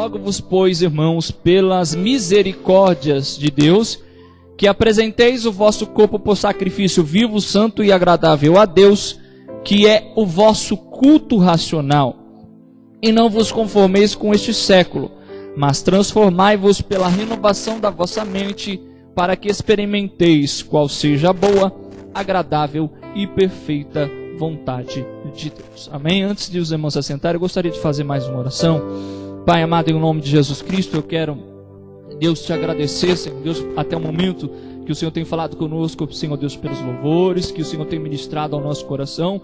Rogo-vos, pois, irmãos, pelas misericórdias de Deus, que apresenteis o vosso corpo por sacrifício vivo, santo e agradável a Deus, que é o vosso culto racional. E não vos conformeis com este século, mas transformai-vos pela renovação da vossa mente, para que experimenteis qual seja a boa, agradável e perfeita vontade de Deus. Amém? Antes de os irmãos se assentarem, eu gostaria de fazer mais uma oração. Pai amado, em nome de Jesus Cristo, eu quero, Deus, te agradecer, Senhor Deus, até o momento que o Senhor tem falado conosco, Senhor Deus, pelos louvores, que o Senhor tem ministrado ao nosso coração.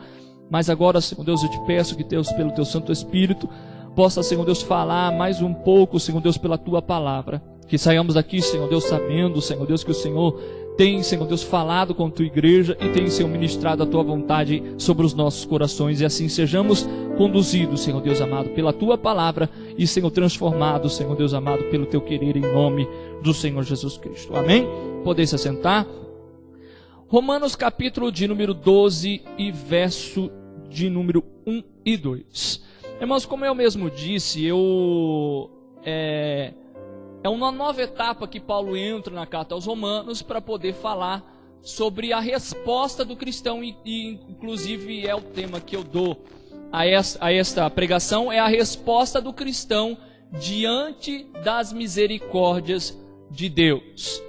Mas agora, Senhor Deus, eu te peço que Deus, pelo teu Santo Espírito, possa, Senhor Deus, falar mais um pouco, Senhor Deus, pela tua palavra. Que saiamos daqui, Senhor Deus, sabendo, Senhor Deus, que o Senhor tem, Senhor Deus, falado com a tua igreja e tem, Senhor, ministrado a tua vontade sobre os nossos corações. E assim sejamos conduzidos, Senhor Deus amado, pela tua palavra e, Senhor, transformados, Senhor Deus amado, pelo teu querer, em nome do Senhor Jesus Cristo. Amém? Podem se assentar. Romanos capítulo de número 12 e verso de número 1 e 2. Irmãos, como eu mesmo disse, é uma nova etapa que Paulo entra na carta aos Romanos para poder falar sobre a resposta do cristão e inclusive é o tema que eu dou a esta pregação, é a resposta do cristão diante das misericórdias de Deus.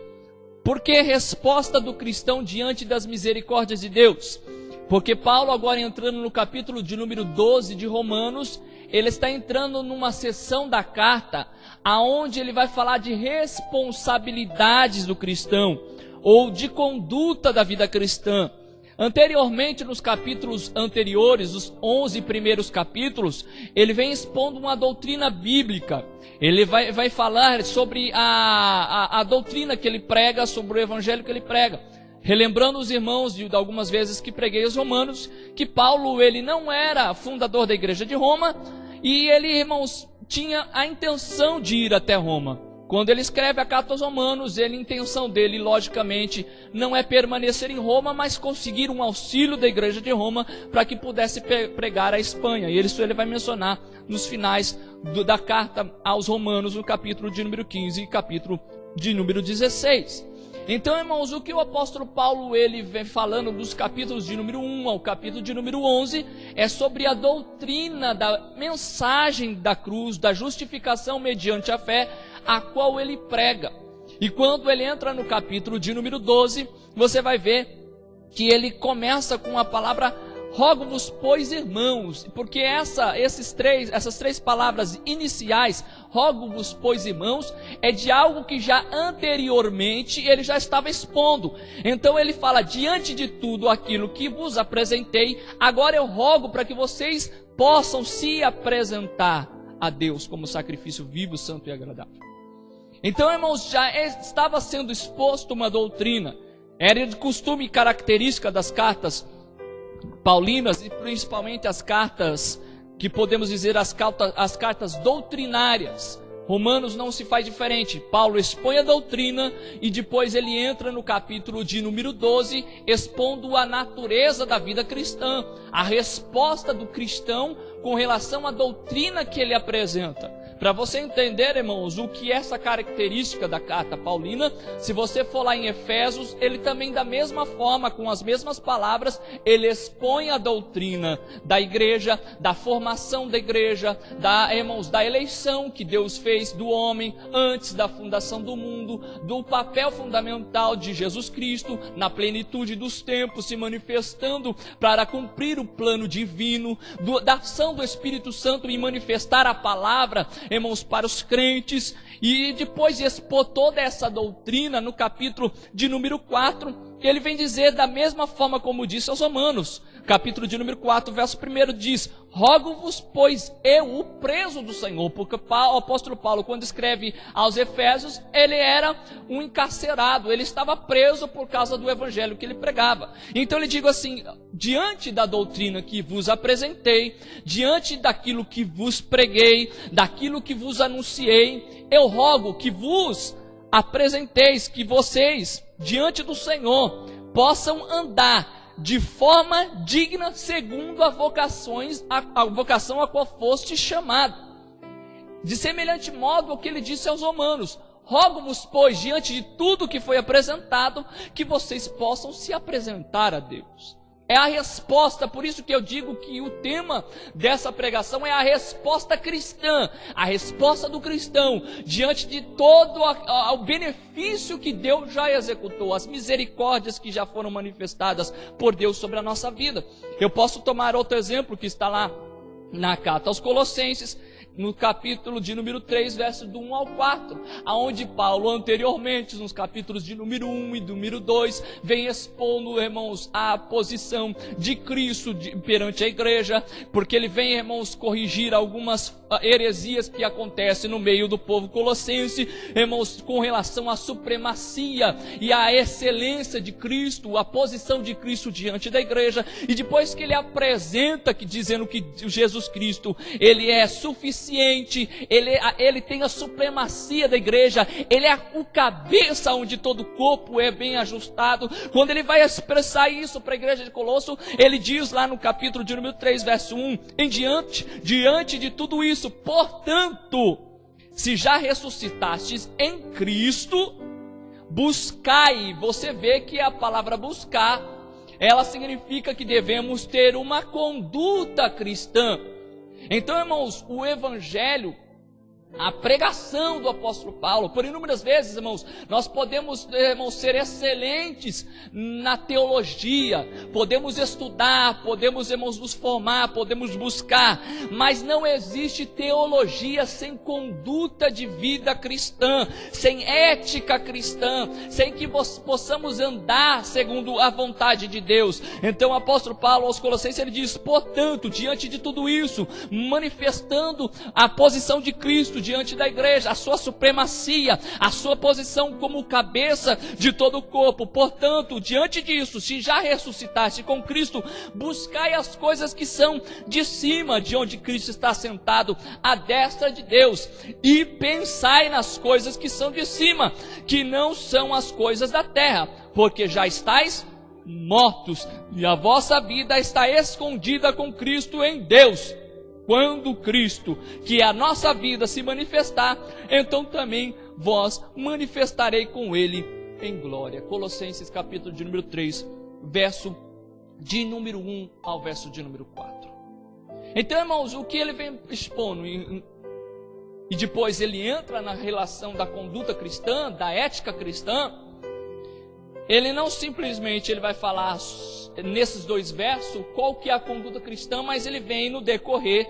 Por que resposta do cristão diante das misericórdias de Deus? Porque Paulo, agora entrando no capítulo de número 12 de Romanos, ele está entrando numa seção da carta aonde ele vai falar de responsabilidades do cristão ou de conduta da vida cristã. Anteriormente, nos capítulos anteriores, os 11 primeiros capítulos, ele vem expondo uma doutrina bíblica. Ele vai falar sobre a doutrina que ele prega, sobre o evangelho que ele prega. Relembrando os irmãos de algumas vezes que preguei aos Romanos, que Paulo, ele não era fundador da igreja de Roma, e ele, irmãos, tinha a intenção de ir até Roma. Quando ele escreve a carta aos Romanos, a intenção dele, logicamente, não é permanecer em Roma, mas conseguir um auxílio da igreja de Roma para que pudesse pregar a Espanha. E isso ele vai mencionar nos finais da carta aos Romanos, no capítulo de número 15 e capítulo de número 16. Então, irmãos, o que o apóstolo Paulo ele vem falando dos capítulos de número 1 ao capítulo de número 11 é sobre a doutrina da mensagem da cruz, da justificação mediante a fé, a qual ele prega. E quando ele entra no capítulo de número 12, você vai ver que ele começa com a palavra rogo-vos, pois, irmãos, porque essas três palavras iniciais, rogo-vos, pois, irmãos, é de algo que já anteriormente ele já estava expondo. Então ele fala, diante de tudo aquilo que vos apresentei, agora eu rogo para que vocês possam se apresentar a Deus como sacrifício vivo, santo e agradável. Então, irmãos, já estava sendo exposto uma doutrina, era de costume e característica das cartas paulinas, e principalmente as cartas que podemos dizer as cartas doutrinárias. Romanos não se faz diferente. Paulo expõe a doutrina e depois ele entra no capítulo de número 12 expondo a natureza da vida cristã, a resposta do cristão com relação à doutrina que ele apresenta. Para você entender, irmãos, o que é essa característica da carta paulina, se você for lá em Efésios, ele também da mesma forma, com as mesmas palavras, ele expõe a doutrina da igreja, da formação da igreja, irmãos, da eleição que Deus fez do homem antes da fundação do mundo, do papel fundamental de Jesus Cristo na plenitude dos tempos, se manifestando para cumprir o plano divino, da ação do Espírito Santo em manifestar a palavra, irmãos, para os crentes. E depois de expor toda essa doutrina no capítulo de número 4, ele vem dizer da mesma forma como disse aos Romanos, capítulo de número 4, verso 1 diz, rogo-vos, pois eu, o preso do Senhor, porque o apóstolo Paulo, quando escreve aos Efésios, ele era um encarcerado, ele estava preso por causa do evangelho que ele pregava. Então ele diz assim, diante da doutrina que vos apresentei, diante daquilo que vos preguei, daquilo que vos anunciei, eu rogo que vos apresenteis, que vocês, diante do Senhor, possam andar de forma digna segundo a vocação a qual foste chamado. De semelhante modo o que ele disse aos romanos: rogo-vos, pois, diante de tudo que foi apresentado, que vocês possam se apresentar a Deus. É a resposta, por isso que eu digo que o tema dessa pregação é a resposta cristã, a resposta do cristão, diante de todo o benefício que Deus já executou, as misericórdias que já foram manifestadas por Deus sobre a nossa vida. Eu posso tomar outro exemplo que está lá na carta aos Colossenses, no capítulo de número 3, versos do 1 ao 4, aonde Paulo anteriormente, nos capítulos de número 1 e número 2, vem expondo, irmãos, a posição de Cristo perante a igreja, porque ele vem, irmãos, corrigir algumas heresias que acontecem no meio do povo colossense, irmãos, com relação à supremacia e à excelência de Cristo, a posição de Cristo diante da igreja. E depois que ele apresenta, dizendo que Jesus Cristo, ele é suficiente, ele tem a supremacia da igreja, ele é o cabeça onde todo o corpo é bem ajustado. Quando ele vai expressar isso para a igreja de Colosso, ele diz lá no capítulo de número 3, verso 1 em diante de tudo isso, portanto, se já ressuscitastes em Cristo, buscai. Você vê que a palavra buscar, ela significa que devemos ter uma conduta cristã. Então, irmãos, o evangelho, a pregação do apóstolo Paulo, por inúmeras vezes, irmãos, nós podemos, irmãos, ser excelentes na teologia, podemos estudar, podemos, irmãos, nos formar, podemos buscar, mas não existe teologia sem conduta de vida cristã, sem ética cristã, sem que possamos andar segundo a vontade de Deus. Então o apóstolo Paulo aos Colossenses, ele diz: portanto, diante de tudo isso, manifestando a posição de Cristo diante da igreja, a sua supremacia, a sua posição como cabeça de todo o corpo, portanto, diante disso, se já ressuscitaste com Cristo, buscai as coisas que são de cima, de onde Cristo está sentado à destra de Deus, e pensai nas coisas que são de cima, que não são as coisas da terra, porque já estáis mortos, e a vossa vida está escondida com Cristo em Deus. Quando Cristo, que é a nossa vida, se manifestar, então também vós manifestarei com Ele em glória. Colossenses capítulo de número 3, verso de número 1 ao verso de número 4. Então, irmãos, o que ele vem expondo, e depois ele entra na relação da conduta cristã, da ética cristã, ele não simplesmente ele vai falar nesses dois versos qual que é a conduta cristã, mas ele vem no decorrer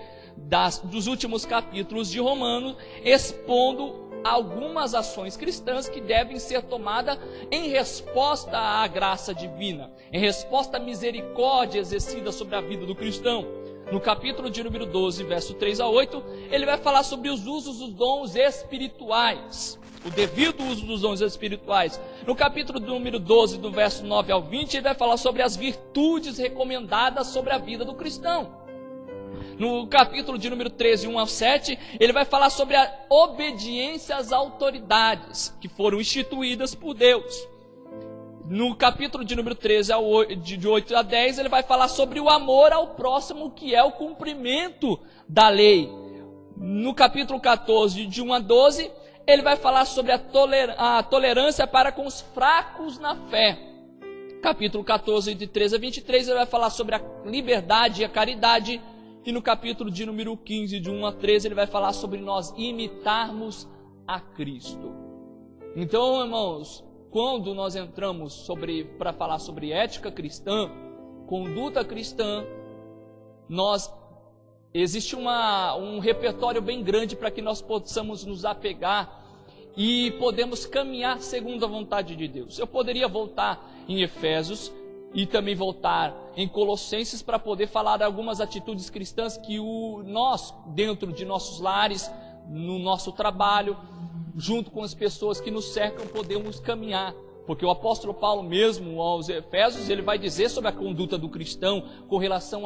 dos últimos capítulos de Romanos, expondo algumas ações cristãs que devem ser tomadas em resposta à graça divina, em resposta à misericórdia exercida sobre a vida do cristão. No capítulo de número 12, verso 3 a 8, ele vai falar sobre os usos dos dons espirituais, o devido uso dos dons espirituais. No capítulo do número 12, do verso 9 ao 20, ele vai falar sobre as virtudes recomendadas sobre a vida do cristão. No capítulo de número 13, 1 ao 7, ele vai falar sobre a obediência às autoridades que foram instituídas por Deus. No capítulo de número 13, de 8 a 10, ele vai falar sobre o amor ao próximo, que é o cumprimento da lei. No capítulo 14, de 1 a 12, ele vai falar sobre a tolerância para com os fracos na fé. Capítulo 14, de 13 a 23, ele vai falar sobre a liberdade e a caridade. E no capítulo de número 15, de 1 a 13, ele vai falar sobre nós imitarmos a Cristo. Então, irmãos, quando nós entramos para falar sobre ética cristã, conduta cristã, existe um repertório bem grande para que nós possamos nos apegar e podemos caminhar segundo a vontade de Deus. Eu poderia voltar em Efésios e também voltar em Colossenses para poder falar de algumas atitudes cristãs que nós, dentro de nossos lares, no nosso trabalho, junto com as pessoas que nos cercam, podemos caminhar Porque o apóstolo Paulo mesmo, aos Efésios, ele vai dizer sobre a conduta do cristão com relação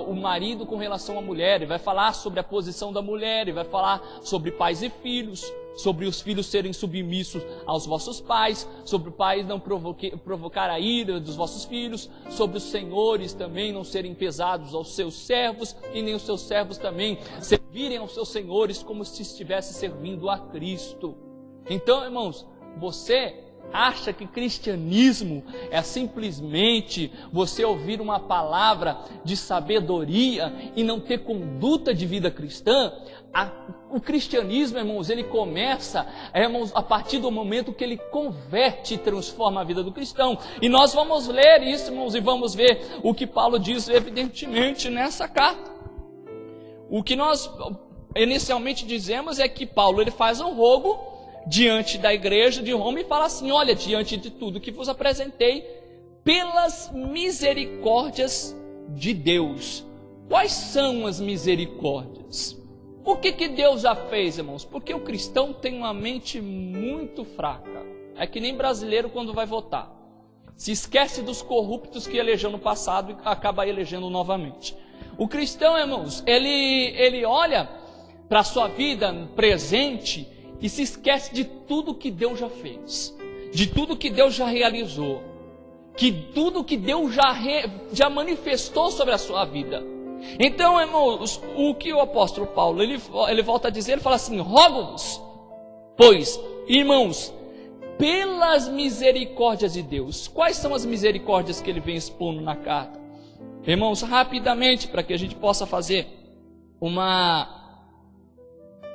o marido com relação à mulher. Ele vai falar sobre a posição da mulher, ele vai falar sobre pais e filhos, sobre os filhos serem submissos aos vossos pais, sobre o pai não provocar a ira dos vossos filhos, sobre os senhores também não serem pesados aos seus servos, e nem os seus servos também servirem aos seus senhores como se estivesse servindo a Cristo. Então, irmãos, você acha que cristianismo é simplesmente você ouvir uma palavra de sabedoria e não ter conduta de vida cristã? O cristianismo, irmãos, ele começa, irmãos, a partir do momento que ele converte e transforma a vida do cristão. E nós vamos ler isso, irmãos, e vamos ver o que Paulo diz evidentemente nessa carta. O que nós inicialmente dizemos é que Paulo ele faz um rogo diante da igreja de Roma e fala assim: olha, diante de tudo que vos apresentei, pelas misericórdias de Deus. Quais são as misericórdias? O que Deus já fez, irmãos? Porque o cristão tem uma mente muito fraca. É que nem brasileiro quando vai votar. Se esquece dos corruptos que elegeu no passado e acaba elegendo novamente. O cristão, irmãos, ele olha para a sua vida presente e se esquece de tudo que Deus já fez, de tudo que Deus já realizou, que tudo que Deus já manifestou sobre a sua vida. Então, irmãos, o que o apóstolo Paulo, ele volta a dizer, ele fala assim: rogo-vos, pois, irmãos, pelas misericórdias de Deus. Quais são as misericórdias que ele vem expondo na carta? Irmãos, rapidamente, para que a gente possa fazer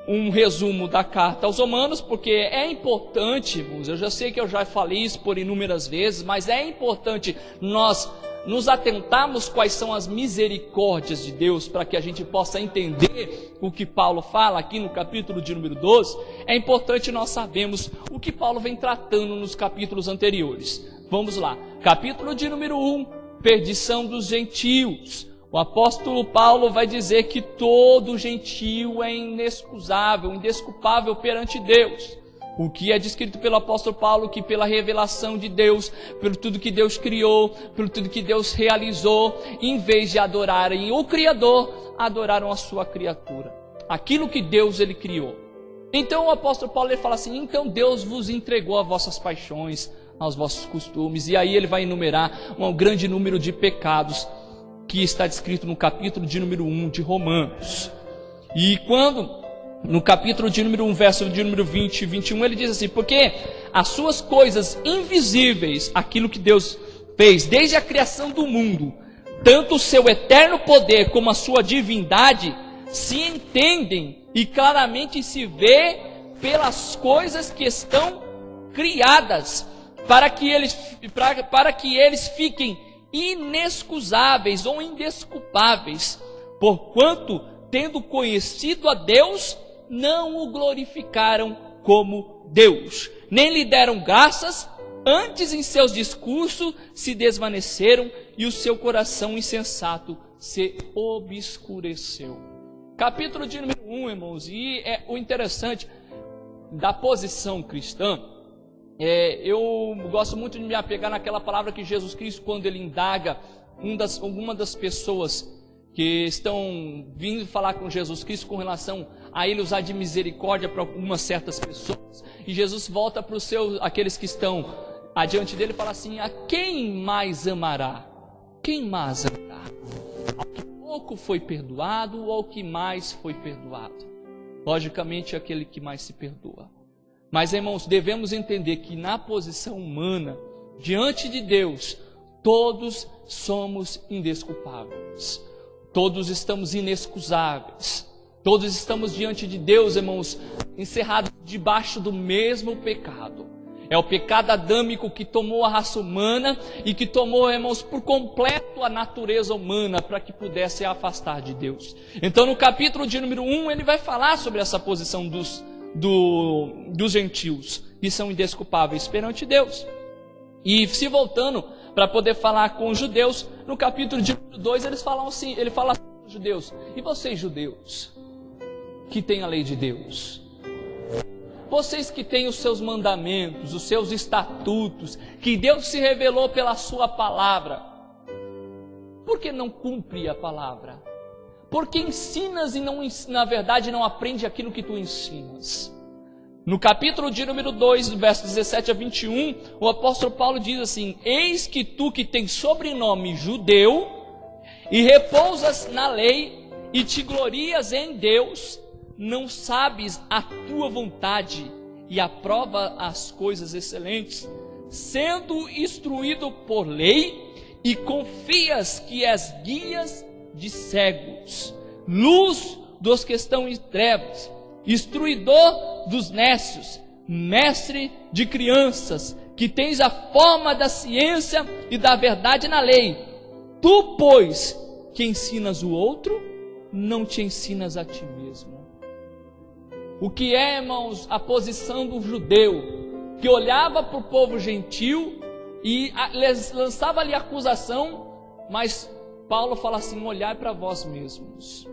um resumo da carta aos Romanos, porque é importante, irmãos, eu já sei que eu já falei isso por inúmeras vezes, mas é importante nós nos atentarmos quais são as misericórdias de Deus, para que a gente possa entender o que Paulo fala aqui no capítulo de número 12. É importante nós sabermos o que Paulo vem tratando nos capítulos anteriores. Vamos lá, capítulo de número 1, perdição dos gentios. O apóstolo Paulo vai dizer que todo gentio é inexcusável, indesculpável perante Deus. O que é descrito pelo apóstolo Paulo, que pela revelação de Deus, pelo tudo que Deus criou, pelo tudo que Deus realizou, em vez de adorarem o Criador, adoraram a sua criatura, aquilo que Deus ele criou. Então o apóstolo Paulo ele fala assim: então Deus vos entregou as vossas paixões, aos vossos costumes, e aí ele vai enumerar um grande número de pecados que está descrito no capítulo de número 1 de Romanos. E quando no capítulo de número 1, verso de número 20 e 21, ele diz assim: porque as suas coisas invisíveis, aquilo que Deus fez desde a criação do mundo, tanto o seu eterno poder como a sua divindade, se entendem e claramente se vê pelas coisas que estão criadas, para que eles fiquem inexcusáveis ou indesculpáveis, porquanto, tendo conhecido a Deus, não o glorificaram como Deus, nem lhe deram graças, antes em seus discursos se desvaneceram e o seu coração insensato se obscureceu. Capítulo de número 1, irmãos, e é o interessante da posição cristã. Eu gosto muito de me apegar naquela palavra que Jesus Cristo, quando ele indaga uma das pessoas que estão vindo falar com Jesus Cristo com relação a ele usar de misericórdia para algumas certas pessoas, e Jesus volta para aqueles que estão adiante dele e fala assim: a quem mais amará? Quem mais amará? Ao que pouco foi perdoado ou ao que mais foi perdoado? Logicamente, aquele que mais se perdoa. Mas, irmãos, devemos entender que na posição humana, diante de Deus, todos somos indesculpáveis. Todos estamos inexcusáveis. Todos estamos diante de Deus, irmãos, encerrados debaixo do mesmo pecado. É o pecado adâmico que tomou a raça humana e que tomou, irmãos, por completo a natureza humana para que pudesse afastar de Deus. Então, no capítulo de número 1, ele vai falar sobre essa posição dos gentios, que são indesculpáveis perante Deus. E se voltando para poder falar com os judeus, no capítulo de 2 ele fala assim aos judeus: e vocês judeus, que têm a lei de Deus, vocês que têm os seus mandamentos, os seus estatutos, que Deus se revelou pela sua palavra, por que não cumpre a palavra? Porque ensinas e não, na verdade não aprende aquilo que tu ensinas. No capítulo de número 2, verso 17 a 21, o apóstolo Paulo diz assim: eis que tu que tens sobrenome judeu, e repousas na lei, e te glorias em Deus, não sabes a tua vontade, e aprova as coisas excelentes, sendo instruído por lei, e confias que és guias de cegos, luz dos que estão em trevas, instruidor dos nécios, mestre de crianças, que tens a forma da ciência e da verdade na lei. Tu, pois, que ensinas o outro, não te ensinas a ti mesmo. O que é, irmãos, a posição do judeu, que olhava para o povo gentil e lançava-lhe acusação, mas Paulo fala assim: olhai para vós mesmos,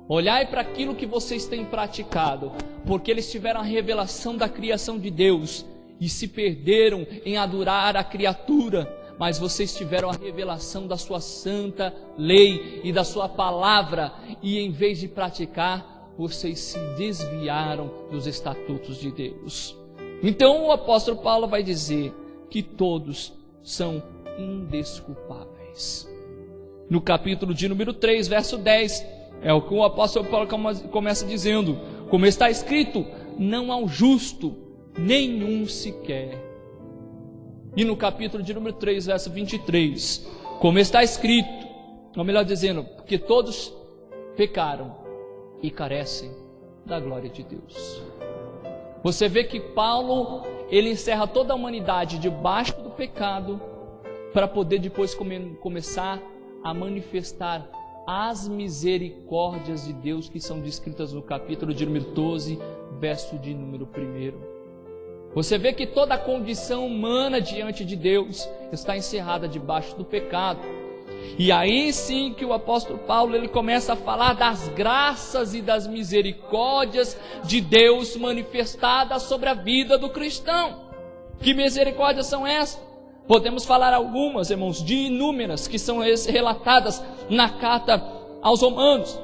olhai para aquilo que vocês têm praticado, porque eles tiveram a revelação da criação de Deus e se perderam em adorar a criatura, mas vocês tiveram a revelação da sua santa lei e da sua palavra, e em vez de praticar, vocês se desviaram dos estatutos de Deus. Então o apóstolo Paulo vai dizer que todos são indesculpáveis. No capítulo de número 3, verso 10, é o que o apóstolo Paulo começa dizendo: como está escrito, não há um justo, nenhum sequer. E no capítulo de número 3, verso 23, como está escrito, ou melhor dizendo, porque todos pecaram e carecem da glória de Deus. Você vê que Paulo, ele encerra toda a humanidade debaixo do pecado, para poder depois começar a manifestar as misericórdias de Deus, que são descritas no capítulo de número 12, verso de número 1. Você vê que toda a condição humana diante de Deus está encerrada debaixo do pecado. E aí sim que o apóstolo Paulo, ele começa a falar das graças e das misericórdias de Deus manifestadas sobre a vida do cristão. Que misericórdias são essas? Podemos falar algumas, irmãos, de inúmeras, que são relatadas na carta aos Romanos.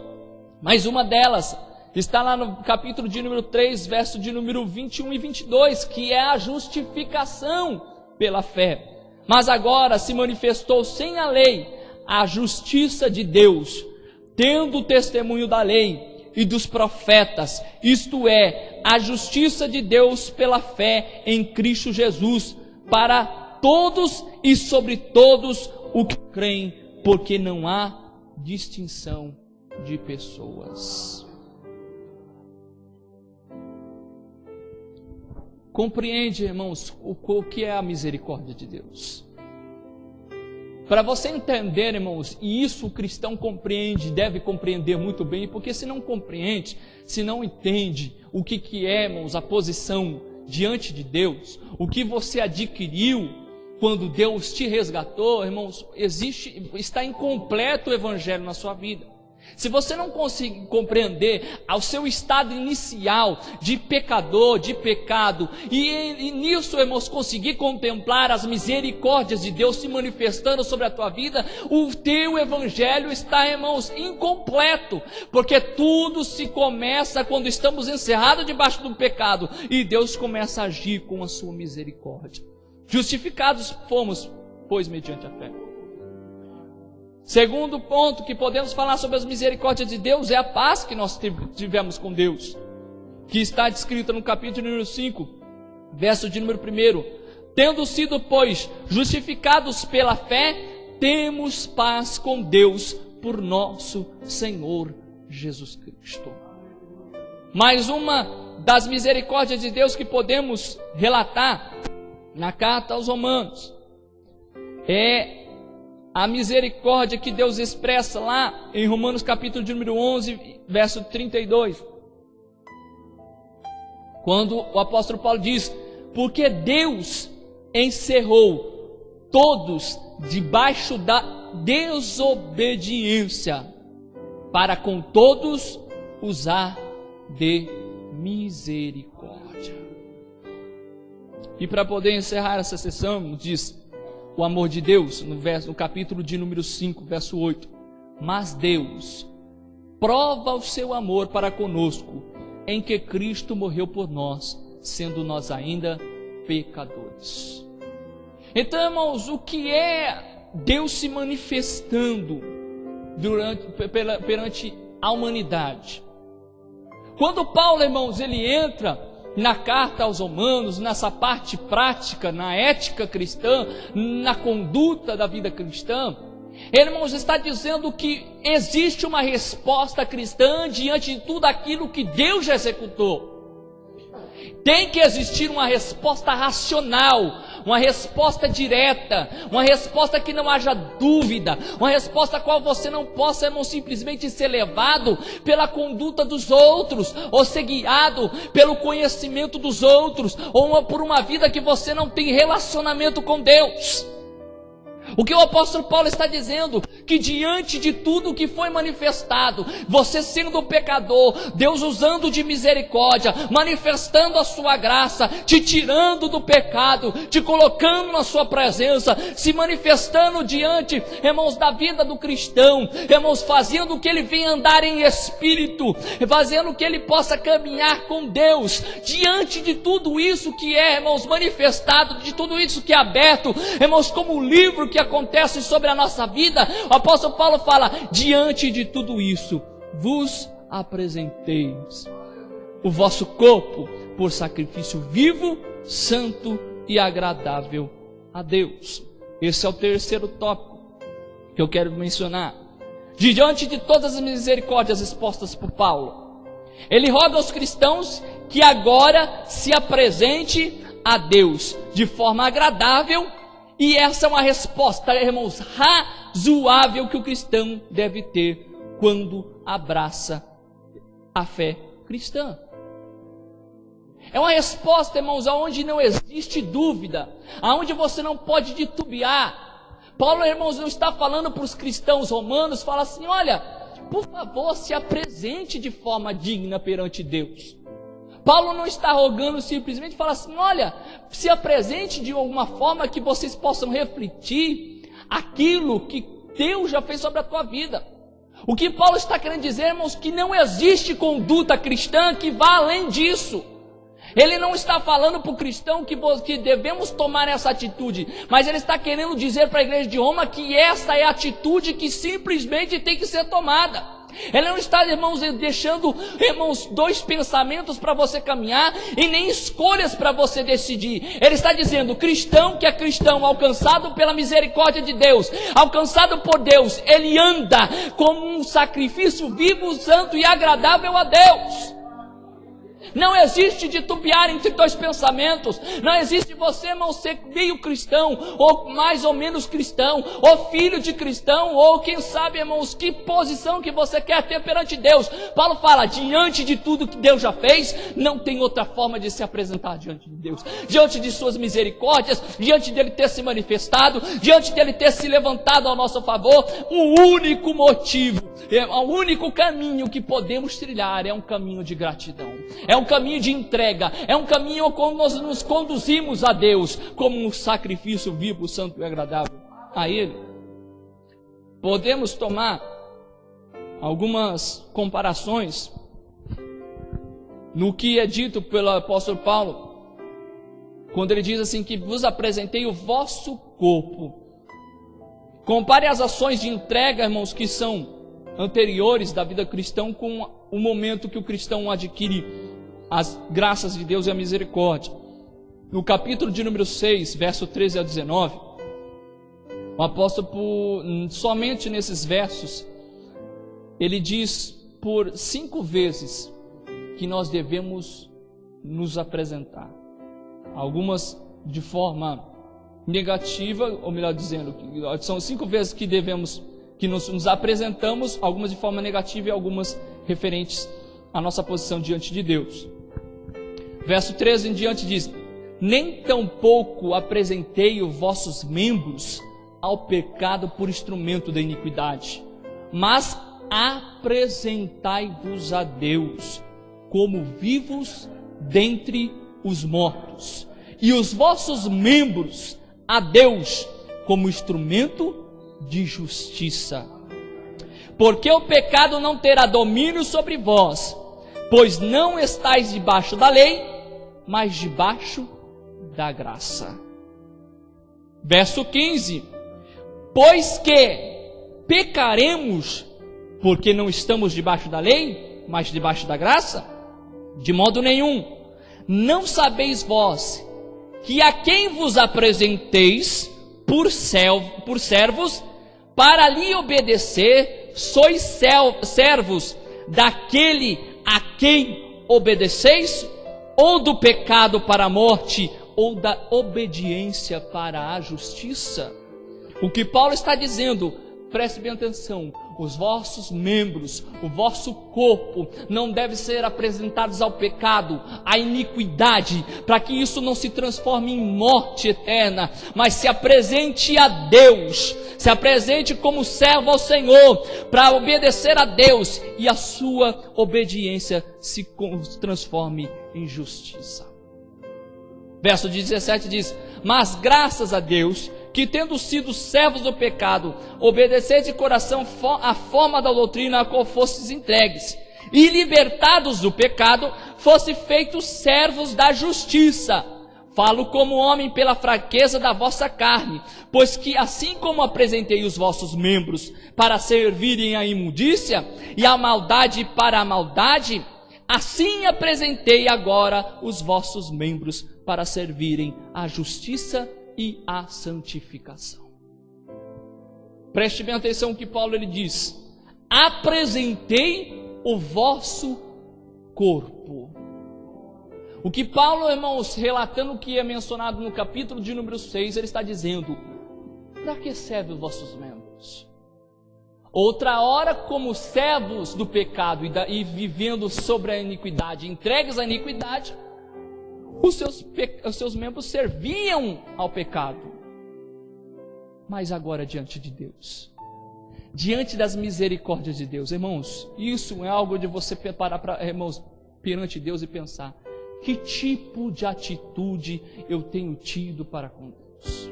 Mas uma delas está lá no capítulo de número 3, verso de número 21 e 22, que é a justificação pela fé. Mas agora se manifestou sem a lei a justiça de Deus, tendo o testemunho da lei e dos profetas, isto é, a justiça de Deus pela fé em Cristo Jesus, para todos e sobre todos os que creem, porque não há distinção de pessoas. Compreende, irmãos, o que é a misericórdia de Deus? Para você entender, irmãos, e isso o cristão compreende, deve compreender muito bem, porque se não compreende, se não entende o que é, irmãos, a posição diante de Deus, o que você adquiriu quando Deus te resgatou, irmãos, está incompleto o evangelho na sua vida. Se você não conseguir compreender ao seu estado inicial de pecador, de pecado, e nisso, irmãos, conseguir contemplar as misericórdias de Deus se manifestando sobre a tua vida, o teu evangelho está, irmãos, incompleto, porque tudo se começa quando estamos encerrados debaixo do pecado, e Deus começa a agir com a sua misericórdia. Justificados fomos, pois, mediante a fé. Segundo ponto que podemos falar sobre as misericórdias de Deus é a paz que nós tivemos com Deus, que está descrita no capítulo número 5, verso de número 1. Tendo sido, pois, justificados pela fé, temos paz com Deus por nosso Senhor Jesus Cristo. Mais uma das misericórdias de Deus que podemos relatar na carta aos Romanos é a misericórdia que Deus expressa lá em Romanos capítulo de número 11, verso 32. Quando o apóstolo Paulo diz: porque Deus encerrou todos debaixo da desobediência, para com todos usar de misericórdia. E para poder encerrar essa sessão, diz o amor de Deus, no capítulo de número 5, verso 8. Mas Deus prova o seu amor para conosco, em que Cristo morreu por nós, sendo nós ainda pecadores. Então, irmãos, o que é Deus se manifestando perante a humanidade? Quando Paulo, irmãos, ele entra na carta aos Romanos, nessa parte prática, na ética cristã, na conduta da vida cristã, ele, irmãos, está dizendo que existe uma resposta cristã diante de tudo aquilo que Deus já executou. Tem que existir uma resposta racional, uma resposta direta, uma resposta que não haja dúvida, uma resposta a qual você não possa, irmão, simplesmente ser levado pela conduta dos outros, ou ser guiado pelo conhecimento dos outros, ou por uma vida que você não tem relacionamento com Deus. O que o apóstolo Paulo está dizendo? Que diante de tudo que foi manifestado, você sendo pecador, Deus usando de misericórdia, manifestando a sua graça, te tirando do pecado, te colocando na sua presença, se manifestando diante, irmãos, da vida do cristão, irmãos, fazendo que ele venha andar em espírito, fazendo que ele possa caminhar com Deus, diante de tudo isso que é, irmãos, manifestado, de tudo isso que é aberto, irmãos, como um livro que acontece sobre a nossa vida. O apóstolo Paulo fala: diante de tudo isso, vos apresenteis o vosso corpo por sacrifício vivo, santo e agradável a Deus. Esse é o terceiro tópico que eu quero mencionar. Diante de todas as misericórdias expostas por Paulo, ele roga aos cristãos que agora se apresente a Deus de forma agradável. E essa é uma resposta, irmãos, razoável que o cristão deve ter quando abraça a fé cristã. É uma resposta, irmãos, aonde não existe dúvida, aonde você não pode titubear. Paulo, irmãos, não está falando para os cristãos romanos, fala assim: olha, por favor, se apresente de forma digna perante Deus. Paulo não está rogando simplesmente, fala assim: olha, se apresente de alguma forma que vocês possam refletir aquilo que Deus já fez sobre a tua vida. O que Paulo está querendo dizer, irmãos, que não existe conduta cristã que vá além disso. Ele não está falando para o cristão que devemos tomar essa atitude, mas ele está querendo dizer para a igreja de Roma que essa é a atitude que simplesmente tem que ser tomada. Ele não está, irmãos, deixando, irmãos, dois pensamentos para você caminhar e nem escolhas para você decidir. Ele está dizendo: cristão que é cristão, alcançado pela misericórdia de Deus, alcançado por Deus, ele anda como um sacrifício vivo, santo e agradável a Deus. Não existe titubear entre dois pensamentos. Não existe você, irmão, ser meio cristão, ou mais ou menos cristão, ou filho de cristão, ou quem sabe, irmãos, que posição que você quer ter perante Deus. Paulo fala: diante de tudo que Deus já fez, não tem outra forma de se apresentar diante de Deus, diante de suas misericórdias, diante dele ter se manifestado, diante dele ter se levantado ao nosso favor. O único motivo, o único caminho que podemos trilhar é um caminho de gratidão, é um caminho de entrega, é um caminho como nós nos conduzimos a Deus, como um sacrifício vivo, santo e agradável a Ele. Podemos tomar algumas comparações no que é dito pelo apóstolo Paulo, quando ele diz assim: que vos apresentei o vosso corpo. Compare as ações de entrega, irmãos, que são anteriores da vida cristã com o momento que o cristão adquire as graças de Deus e a misericórdia. No capítulo de número 6, verso 13 a 19, o apóstolo, somente nesses versos, ele diz por 5 vezes que nós devemos nos apresentar. Algumas de forma negativa, ou melhor dizendo, são 5 vezes que devemos, que nos apresentamos, algumas de forma negativa e algumas referentes à nossa posição diante de Deus. Verso 13 em diante diz: nem tampouco apresentei os vossos membros ao pecado por instrumento da iniquidade, mas apresentai-vos a Deus como vivos dentre os mortos, e os vossos membros a Deus como instrumento de justiça. Porque o pecado não terá domínio sobre vós, pois não estáis debaixo da lei, mas debaixo da graça. Verso 15: pois que pecaremos porque não estamos debaixo da lei, mas debaixo da graça? De modo nenhum. Não sabeis vós que a quem vos apresenteis por servos para lhe obedecer, sois servos daquele a quem obedeceis, ou do pecado para a morte, ou da obediência para a justiça? O que Paulo está dizendo, preste bem atenção, os vossos membros, o vosso corpo não deve ser apresentados ao pecado, à iniquidade, para que isso não se transforme em morte eterna, mas se apresente a Deus, se apresente como servo ao Senhor, para obedecer a Deus, e a sua obediência se transforme em justiça. Verso 17 diz: mas graças a Deus, que tendo sido servos do pecado, obedeceis de coração a forma da doutrina a qual fostes entregues, e libertados do pecado, fosse feitos servos da justiça. Falo como homem pela fraqueza da vossa carne, pois que assim como apresentei os vossos membros para servirem à imundícia, e a maldade para a maldade, assim apresentei agora os vossos membros para servirem à justiça e à santificação. Preste bem atenção no que Paulo ele diz: apresentei o vosso corpo. O que Paulo, irmãos, relatando o que é mencionado no capítulo de número 6, ele está dizendo: para que servem os vossos membros? Outra hora, como servos do pecado e vivendo sobre a iniquidade, entregues à iniquidade, os seus membros serviam ao pecado. Mas agora diante de Deus, diante das misericórdias de Deus, irmãos, isso é algo de você preparar para, irmãos, perante Deus e pensar: que tipo de atitude eu tenho tido para com Deus?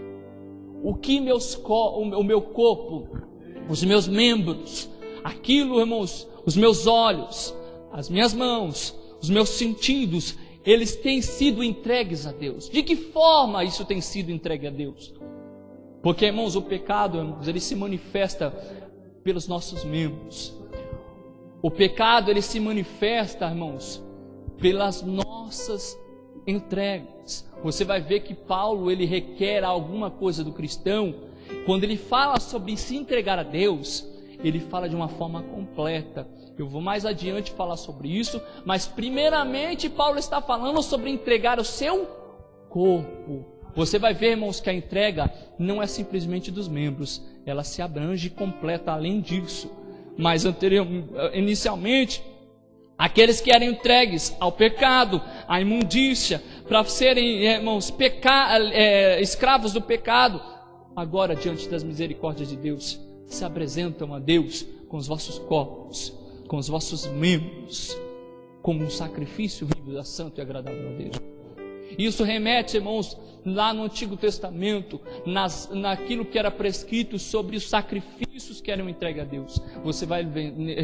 O que o meu corpo, os meus membros, aquilo, irmãos, os meus olhos, as minhas mãos, os meus sentidos, eles têm sido entregues a Deus? De que forma isso tem sido entregue a Deus? Porque, irmãos, o pecado, irmãos, ele se manifesta pelos nossos membros. O pecado, ele se manifesta, irmãos, pelas nossas entregas. Você vai ver que Paulo, ele requer alguma coisa do cristão. Quando ele fala sobre se entregar a Deus, ele fala de uma forma completa. Eu vou mais adiante falar sobre isso, mas primeiramente Paulo está falando sobre entregar o seu corpo. Você vai ver, irmãos, que a entrega não é simplesmente dos membros, ela se abrange e completa além disso. Mas inicialmente, aqueles que eram entregues ao pecado, à imundícia, para serem, irmãos, escravos do pecado, agora diante das misericórdias de Deus, se apresentam a Deus com os vossos corpos, com os vossos membros, como um sacrifício vivo, santo e agradável a Deus. Isso remete, irmãos, lá no Antigo Testamento, naquilo que era prescrito sobre os sacrifícios que eram entregues a Deus. Você vai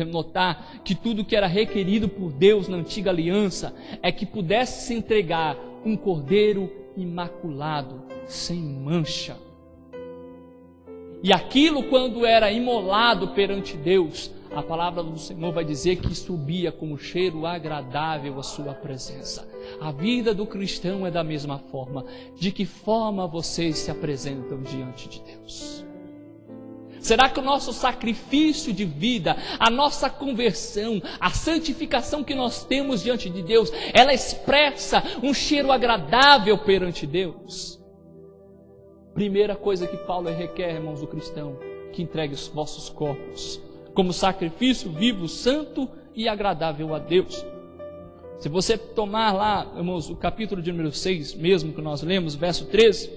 notar que tudo que era requerido por Deus na antiga aliança é que pudesse se entregar um cordeiro imaculado, sem mancha. E aquilo, quando era imolado perante Deus, a palavra do Senhor vai dizer que subia com um cheiro agradável à sua presença. A vida do cristão é da mesma forma. De que forma vocês se apresentam diante de Deus? Será que o nosso sacrifício de vida, a nossa conversão, a santificação que nós temos diante de Deus, ela expressa um cheiro agradável perante Deus? Primeira coisa que Paulo requer, irmãos, do cristão: que entregue os vossos corpos como sacrifício vivo, santo e agradável a Deus. Se você tomar lá, irmãos, o capítulo de número 6, mesmo que nós lemos, verso 13,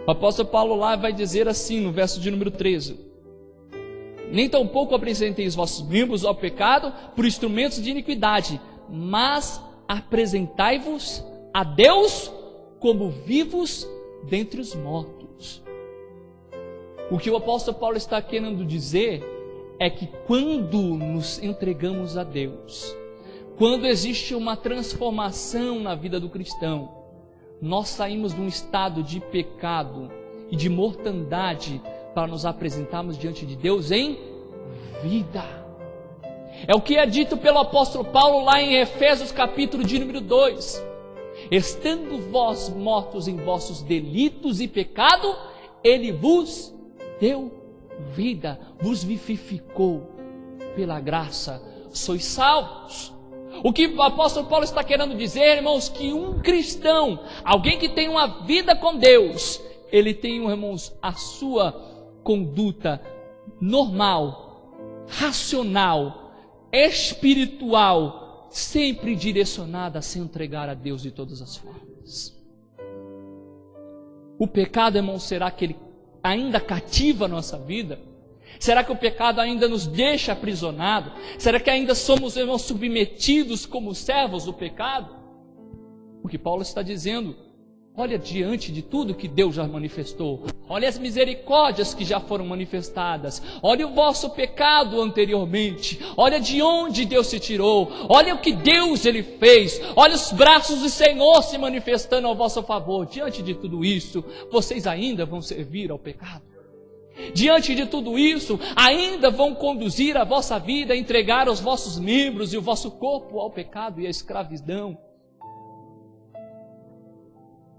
o apóstolo Paulo lá vai dizer assim, no verso de número 13: nem tampouco apresentei os vossos membros ao pecado por instrumentos de iniquidade, mas apresentai-vos a Deus como vivos dentre os mortos. O que o apóstolo Paulo está querendo dizer é que quando nos entregamos a Deus, quando existe uma transformação na vida do cristão, nós saímos de um estado de pecado e de mortandade para nos apresentarmos diante de Deus em vida. É o que é dito pelo apóstolo Paulo lá em Efésios capítulo de número 2. Estando vós mortos em vossos delitos e pecado, Ele vos deu vida, vos vivificou, pela graça sois salvos. O que o apóstolo Paulo está querendo dizer, irmãos, que um cristão, alguém que tem uma vida com Deus, ele tem, irmãos, a sua conduta normal, racional, espiritual, sempre direcionada a se entregar a Deus de todas as formas. O pecado, irmãos, será que ele ainda cativa a nossa vida? Será que o pecado ainda nos deixa aprisionados? Será que ainda somos, irmãos, submetidos como servos do pecado? O que Paulo está dizendo, olha diante de tudo que Deus já manifestou, olha as misericórdias que já foram manifestadas, olha o vosso pecado anteriormente, olha de onde Deus se tirou, olha o que Deus ele fez, olha os braços do Senhor se manifestando ao vosso favor. Diante de tudo isso, vocês ainda vão servir ao pecado? Diante de tudo isso, ainda vão conduzir a vossa vida, entregar os vossos membros e o vosso corpo ao pecado e à escravidão?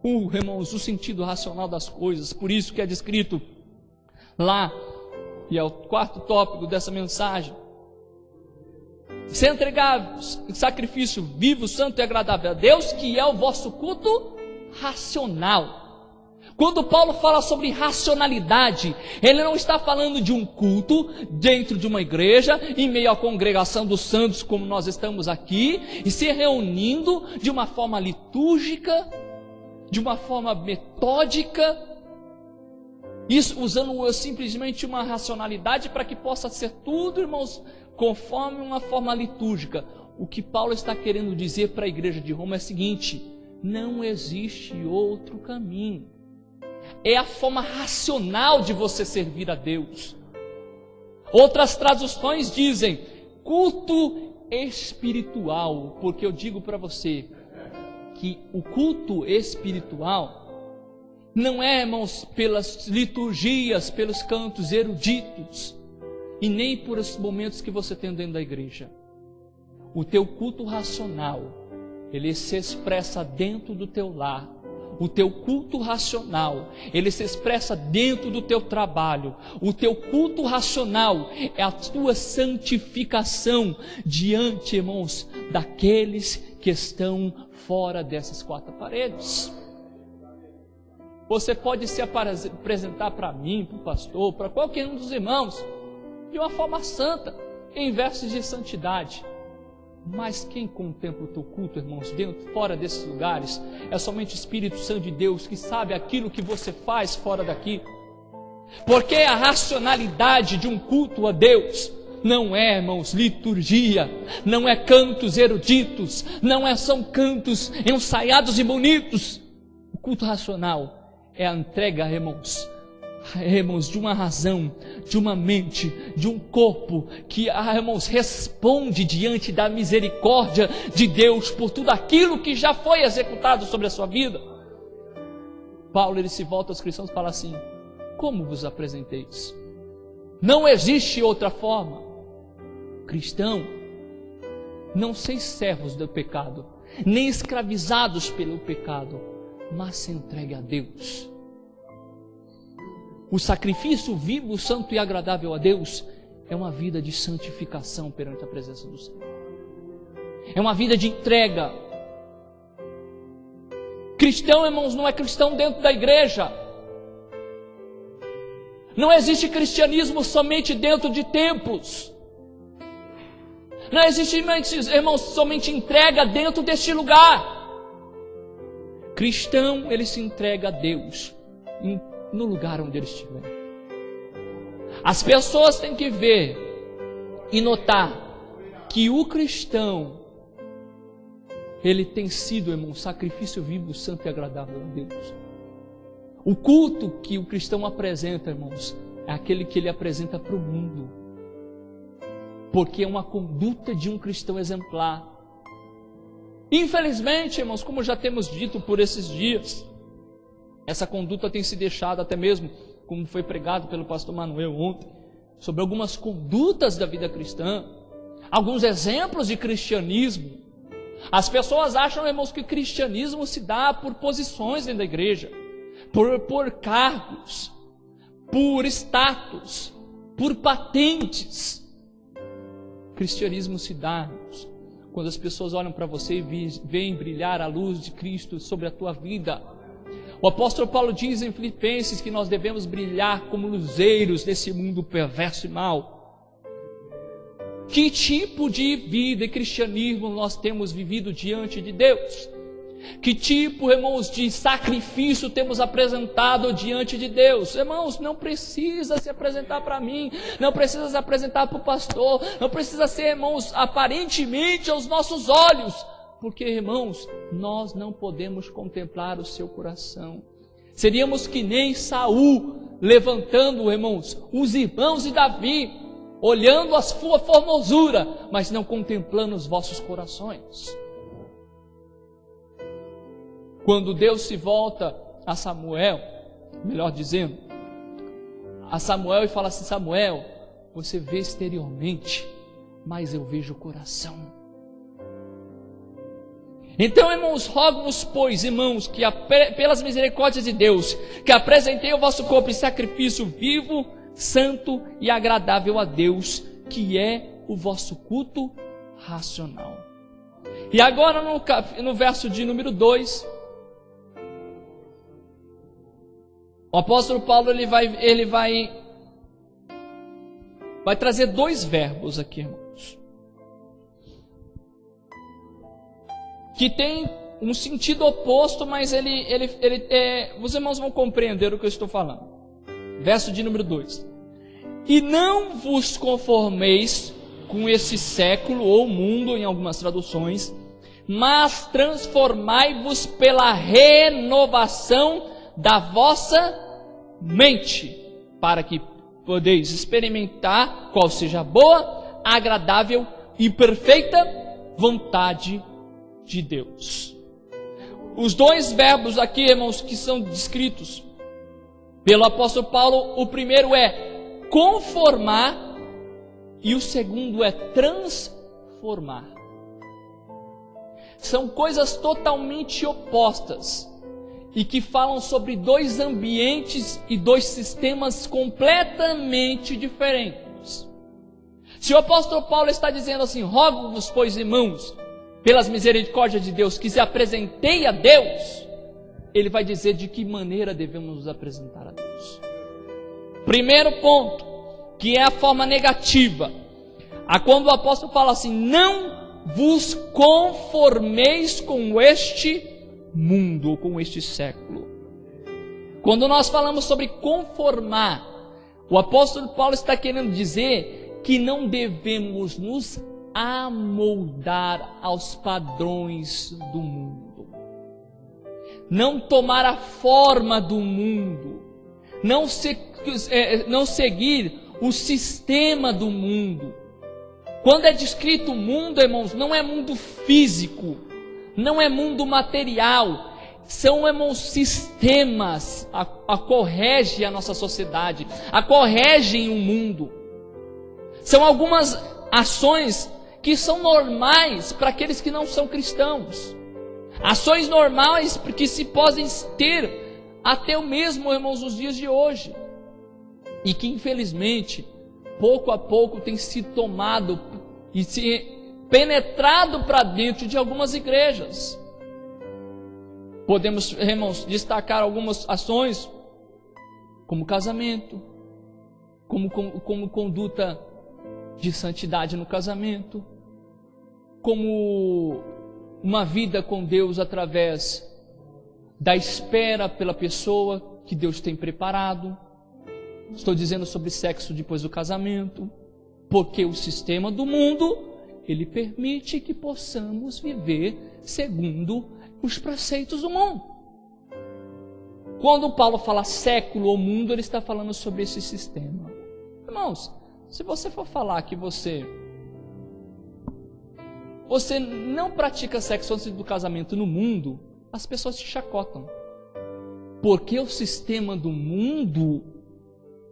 Irmãos, o sentido racional das coisas, por isso que é descrito lá, e é o quarto tópico dessa mensagem: se entregar em sacrifício vivo, santo e agradável a Deus, que é o vosso culto racional. Quando Paulo fala sobre racionalidade, ele não está falando de um culto dentro de uma igreja, em meio à congregação dos santos, como nós estamos aqui, e se reunindo de uma forma litúrgica, de uma forma metódica, isso usando simplesmente uma racionalidade para que possa ser tudo, irmãos, conforme uma forma litúrgica. O que Paulo está querendo dizer para a igreja de Roma é o seguinte: não existe outro caminho. É a forma racional de você servir a Deus. Outras traduções dizem culto espiritual, porque eu digo para você que o culto espiritual não é, irmãos, pelas liturgias, pelos cantos eruditos, e nem por os momentos que você tem dentro da igreja. O teu culto racional, ele se expressa dentro do teu lar. O teu culto racional, ele se expressa dentro do teu trabalho. O teu culto racional é a tua santificação diante, irmãos, daqueles que estão fora dessas quatro paredes. Você pode se apresentar para mim, para o pastor, para qualquer um dos irmãos, de uma forma santa, em vestes de santidade. Mas quem contempla o teu culto, irmãos, dentro, fora desses lugares, é somente o Espírito Santo de Deus que sabe aquilo que você faz fora daqui. Porque a racionalidade de um culto a Deus não é, irmãos, liturgia, não é cantos eruditos, são cantos ensaiados e bonitos. O culto racional é a entrega, irmãos, de uma razão, de uma mente, de um corpo que, irmãos, responde diante da misericórdia de Deus por tudo aquilo que já foi executado sobre a sua vida. Paulo, ele se volta aos cristãos e fala assim: como vos apresenteis? Não existe outra forma. Cristão, não seis servos do pecado, nem escravizados pelo pecado, mas se entregue a Deus. O sacrifício vivo, santo e agradável a Deus é uma vida de santificação perante a presença do Senhor. É uma vida de entrega. Cristão, irmãos, não é cristão dentro da igreja. Não existe cristianismo somente dentro de templos. Não existe, irmãos, somente entrega dentro deste lugar. Cristão, ele se entrega a Deus no lugar onde ele estiver. As pessoas têm que ver e notar que o cristão, ele tem sido, irmão, sacrifício vivo, santo e agradável a Deus. O culto que o cristão apresenta, irmãos, é aquele que ele apresenta para o mundo, porque é uma conduta de um cristão exemplar. Infelizmente, irmãos, como já temos dito por esses dias, essa conduta tem se deixado, até mesmo como foi pregado pelo pastor Manuel ontem, sobre algumas condutas da vida cristã, alguns exemplos de cristianismo. As pessoas acham, irmãos, que o cristianismo se dá por posições dentro da igreja, por cargos, por status, por patentes. O cristianismo se dá, irmãos, quando as pessoas olham para você e veem brilhar a luz de Cristo sobre a tua vida. O apóstolo Paulo diz em Filipenses que nós devemos brilhar como luzeiros nesse mundo perverso e mau. Que tipo de vida e cristianismo nós temos vivido diante de Deus? Que tipo, irmãos, de sacrifício temos apresentado diante de Deus? Irmãos, não precisa se apresentar para mim, não precisa se apresentar para o pastor, não precisa ser, irmãos, aparentemente aos nossos olhos, porque, irmãos, nós não podemos contemplar o seu coração. Seríamos que nem Saul, levantando, irmãos, os irmãos de Davi, olhando a sua formosura, mas não contemplando os vossos corações. Quando Deus se volta a Samuel, melhor dizendo, a Samuel e fala assim: Samuel, você vê exteriormente, mas eu vejo o coração. Então, irmãos, rogo-vos, pois, irmãos, que pelas misericórdias de Deus, que apresentei o vosso corpo em sacrifício vivo, santo e agradável a Deus, que é o vosso culto racional. E agora no verso de número 2, o apóstolo Paulo ele vai trazer dois verbos aqui, irmãos, que tem um sentido oposto, mas os irmãos vão compreender o que eu estou falando. Verso de número 2: E não vos conformeis com esse século ou mundo, em algumas traduções, mas transformai-vos pela renovação da vossa mente, para que podeis experimentar qual seja a boa, agradável e perfeita vontade de Deus. Os dois verbos aqui, irmãos, que são descritos pelo apóstolo Paulo, o primeiro é conformar e o segundo é transformar. São coisas totalmente opostas e que falam sobre dois ambientes e dois sistemas completamente diferentes. Se o apóstolo Paulo está dizendo assim: rogo-vos, pois, irmãos, pelas misericórdias de Deus, que se apresentei a Deus, ele vai dizer de que maneira devemos nos apresentar a Deus. Primeiro ponto, que é a forma negativa, quando o apóstolo fala assim: não vos conformeis com este mundo, ou com este século. Quando nós falamos sobre conformar, o apóstolo Paulo está querendo dizer que não devemos nos amoldar aos padrões do mundo, não tomar a forma do mundo, não seguir o sistema do mundo. Quando é descrito o mundo, irmãos, não é mundo físico, não é mundo material, são, irmãos, sistemas a corrigem a nossa sociedade, a corrigem o mundo. São algumas ações que são normais para aqueles que não são cristãos, ações normais que se podem ter até o mesmo, irmãos, nos dias de hoje, e que infelizmente pouco a pouco tem se tomado e se penetrado para dentro de algumas igrejas. Podemos, irmãos, destacar algumas ações, como casamento, como conduta de santidade no casamento, como uma vida com Deus através da espera pela pessoa que Deus tem preparado. Estou dizendo sobre sexo depois do casamento, porque o sistema do mundo Ele permite que possamos viver segundo os preceitos do mundo. Quando Paulo fala século ou mundo, ele está falando sobre esse sistema. Irmãos, se você for falar que você não pratica sexo antes do casamento no mundo, as pessoas te chacotam. Porque o sistema do mundo,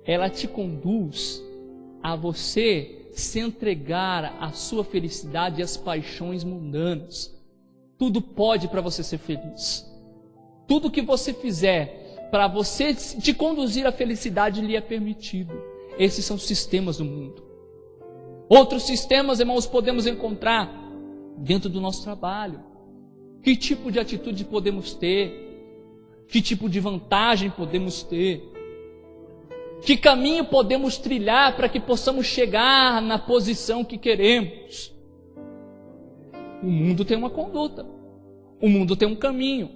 ela te conduz a você se entregar à sua felicidade e às paixões mundanas. Tudo pode para você ser feliz. Tudo que você fizer para você te conduzir à felicidade lhe é permitido. Esses são os sistemas do mundo. Outros sistemas, irmãos, podemos encontrar dentro do nosso trabalho. Que tipo de atitude podemos ter? Que tipo de vantagem podemos ter? Que caminho podemos trilhar para que possamos chegar na posição que queremos? O mundo tem uma conduta. O mundo tem um caminho.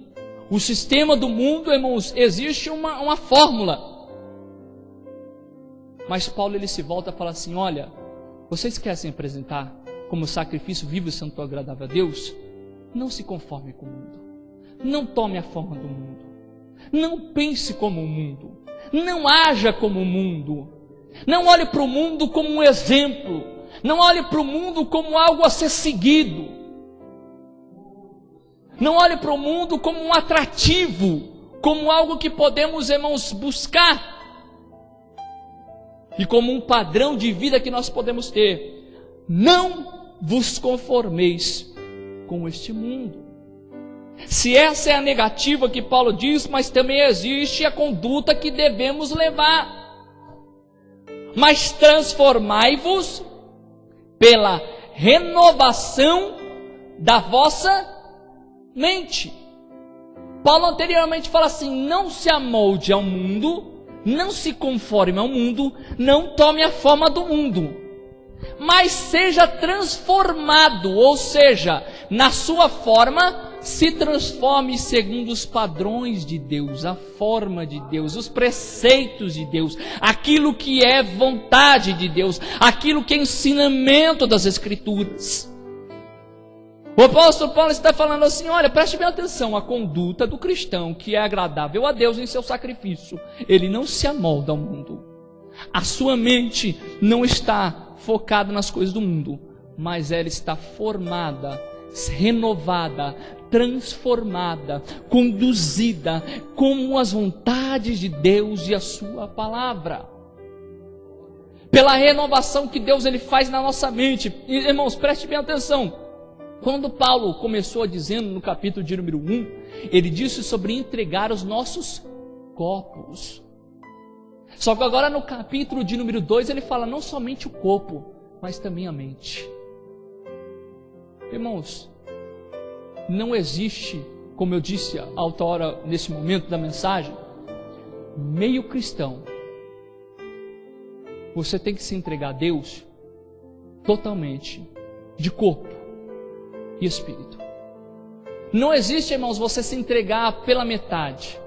O sistema do mundo, irmãos, existe uma fórmula. Mas Paulo, ele se volta e fala assim: olha, vocês querem se apresentar como sacrifício vivo e santo e agradável a Deus? Não se conforme com o mundo. Não tome a forma do mundo. Não pense como o mundo. Não haja como o mundo. Não olhe para o mundo como um exemplo. Não olhe para o mundo como algo a ser seguido. Não olhe para o mundo como um atrativo, como algo que podemos, irmãos, buscar. E como um padrão de vida que nós podemos ter. Não vos conformeis com este mundo. Se essa é a negativa que Paulo diz, mas também existe a conduta que devemos levar. Mas transformai-vos pela renovação da vossa mente. Paulo anteriormente fala assim: não se amolde ao mundo, não se conforme ao mundo, não tome a forma do mundo, mas seja transformado, ou seja, na sua forma, se transforme segundo os padrões de Deus, a forma de Deus, os preceitos de Deus, aquilo que é vontade de Deus, aquilo que é ensinamento das Escrituras. O apóstolo Paulo está falando assim: olha, preste bem atenção, a conduta do cristão que é agradável a Deus em seu sacrifício, ele não se amolda ao mundo. A sua mente não está focada nas coisas do mundo, mas ela está formada, renovada, transformada, conduzida como as vontades de Deus e a sua palavra. Pela renovação que Deus ele faz na nossa mente. E, irmãos, preste bem atenção. Quando Paulo começou dizendo no capítulo de número 1, ele disse sobre entregar os nossos corpos. Só que agora no capítulo de número 2 ele fala não somente o corpo, mas também a mente. Irmãos, não existe, como eu disse a autora nesse momento da mensagem, meio cristão. Você tem que se entregar a Deus totalmente, de corpo e espírito. Não existe, irmãos, você se entregar pela metade.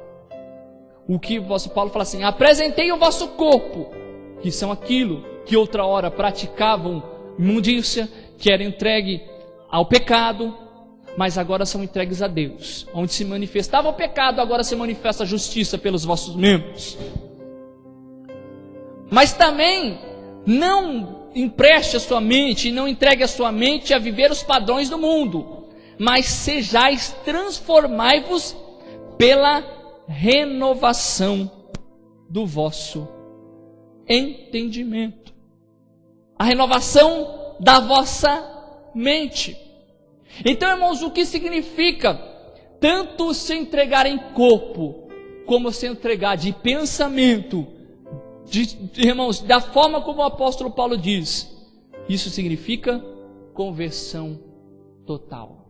O que o apóstolo Paulo fala assim: apresentei o vosso corpo, que são aquilo que outra hora praticavam imundícia, que era entregue ao pecado, mas agora são entregues a Deus. Onde se manifestava o pecado, agora se manifesta a justiça pelos vossos membros. Mas também não empreste a sua mente, não entregue a sua mente a viver os padrões do mundo, mas sejais, transformai-vos pela renovação do vosso entendimento. A renovação da vossa mente. Então, irmãos, o que significa tanto se entregar em corpo, como se entregar de pensamento, irmãos, da forma como o apóstolo Paulo diz, isso significa conversão total,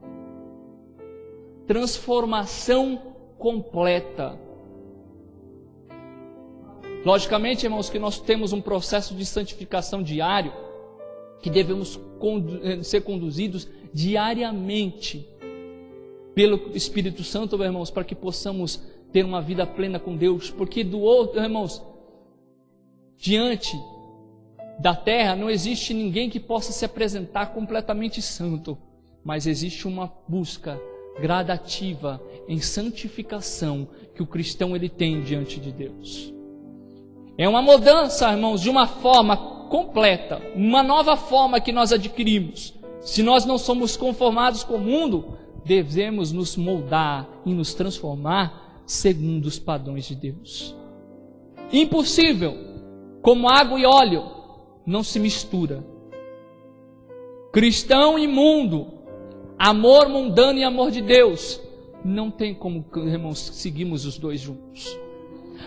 transformação completa. Logicamente, irmãos, que nós temos um processo de santificação diário, que devemos ser conduzidos diariamente pelo Espírito Santo, irmãos, para que possamos ter uma vida plena com Deus, porque do outro, irmãos, diante da terra, não existe ninguém que possa se apresentar completamente santo, mas existe uma busca gradativa em santificação que o cristão ele tem diante de Deus. É uma mudança, irmãos, de uma forma completa, uma nova forma que nós adquirimos. Se nós não somos conformados com o mundo, devemos nos moldar e nos transformar segundo os padrões de Deus. Impossível, como água e óleo, não se mistura. Cristão e mundo, amor mundano e amor de Deus, não tem como, irmãos, seguirmos os dois juntos.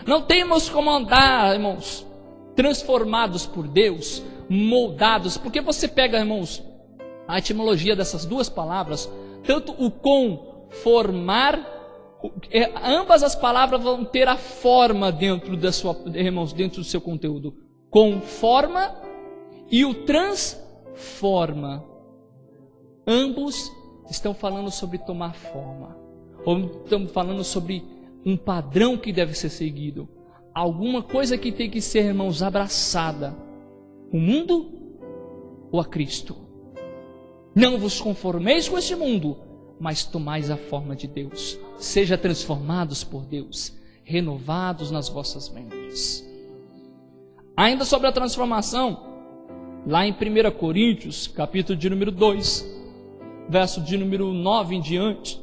Não temos como andar, irmãos, transformados por Deus, moldados, porque você pega, irmãos, a etimologia dessas duas palavras, tanto o conformar, ambas as palavras vão ter a forma dentro da sua, irmãos, dentro do seu conteúdo. Conforma e o transforma. Ambos estão falando sobre tomar forma, ou estamos falando sobre um padrão que deve ser seguido, alguma coisa que tem que ser, irmãos, abraçada. O mundo ou a Cristo? Não vos conformeis com este mundo, mas tomais a forma de Deus. Seja transformados por Deus, renovados nas vossas mentes. Ainda sobre a transformação, lá em 1 Coríntios, capítulo de número 2, verso de número 9 em diante,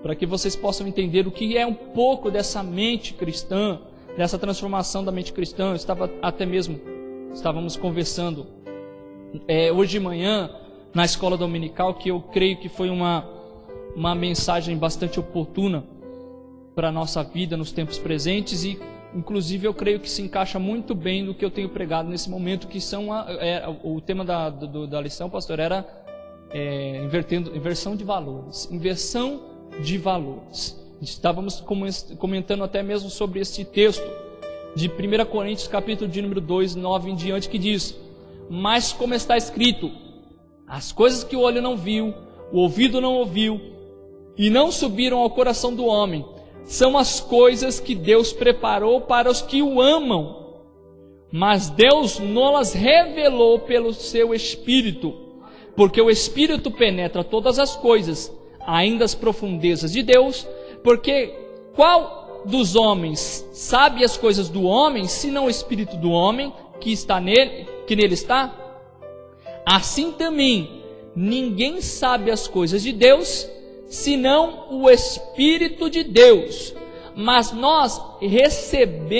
para que vocês possam entender o que é um pouco dessa mente cristã, dessa transformação da mente cristã. Estávamos conversando hoje de manhã na escola dominical, que eu creio que foi uma mensagem bastante oportuna para a nossa vida nos tempos presentes, e inclusive eu creio que se encaixa muito bem no que eu tenho pregado nesse momento, que são o tema da lição, pastor, era inversão de valores. Inversão de valores. Estávamos comentando até mesmo sobre esse texto de 1 Coríntios, capítulo de número 2, 9 em diante, que diz: mas como está escrito, as coisas que o olho não viu, o ouvido não ouviu, e não subiram ao coração do homem, são as coisas que Deus preparou para os que o amam. Mas Deus não-las revelou pelo seu Espírito, porque o Espírito penetra todas as coisas, ainda as profundezas de Deus, porque qual dos homens sabe as coisas do homem, senão o Espírito do homem que nele está? Assim também, ninguém sabe as coisas de Deus, senão o Espírito de Deus. Mas nós